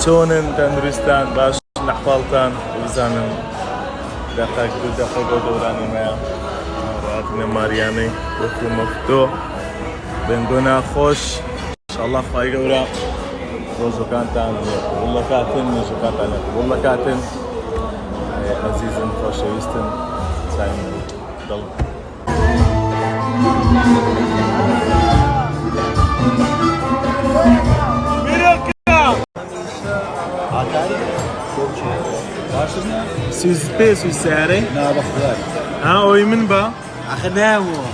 چۆنن تەندروستان باش لەحواڵتان بزانم دەقەگە دەورانمەیە هاتنە ماریانەی وەکو مەفتۆ بنگۆ ناخۆش ئینشاءڵڵا خوای گەورە ڕۆژەکانتان وڵەکاتن نوێژەکانتان وڵەکاتن عەزیزم خۆشەویستم چایم دڵ سوز پێ سوز سیارەی نابەخوار ئەوەی من بە ئەخە نایەمەوە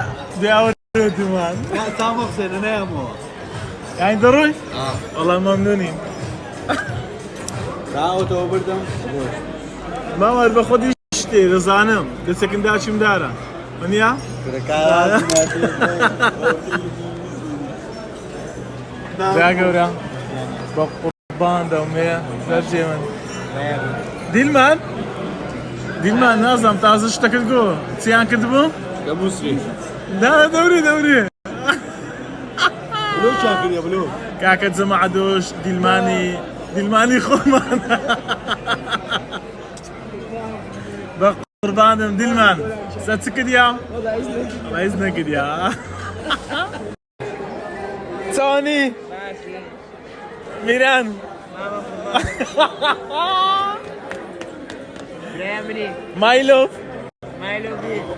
دوێوەمان تامە قسێنە نایەمەوە یانی دەڕۆی؟ وەڵام مەمنونیم تاوەتەوە بردەم ماوەر بە خۆدی شتێ دەزانم دەچێکم داچیم دارە منیا؟ دا گەورە بە قوربان دەومەیە دەرجێ من دیلمان نازانم تازە شتەکەت گۆ چیان کردبوو؟ دەبووسری دەوری بلۆ چیان کردیە بلۆ کاکە جەمەعەدۆش دیلمانی خۆمان بە قوربانم دیلمان سە چ کردیا؟ هیچ نەکردیا چاوانی؟ میران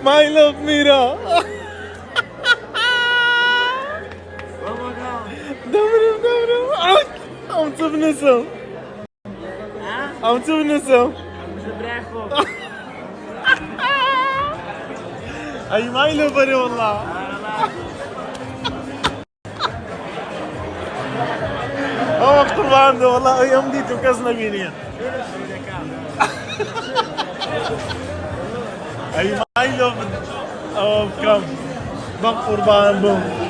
My love Mira دەمرم ئەم چ بنووسم ئەی My love بەرێ وەڵڵا ئەوە قوربان دە وەڵڵا ئەم دیت و کەس نەبینیە ئەی My love ئەوە بکەم بە قوربان بووم